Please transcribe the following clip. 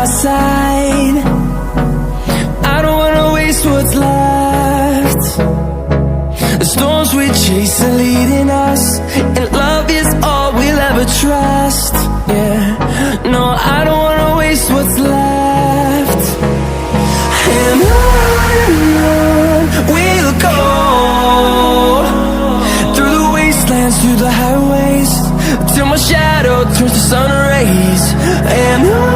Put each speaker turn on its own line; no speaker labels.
side. I don't wanna waste what's left. The storms we chase are leading us, and love is all we'll ever trust. Yeah, no, I don't wanna waste what's left. And on we'll go, through the wastelands, through the highways, till my shadow turns to sun rays. And on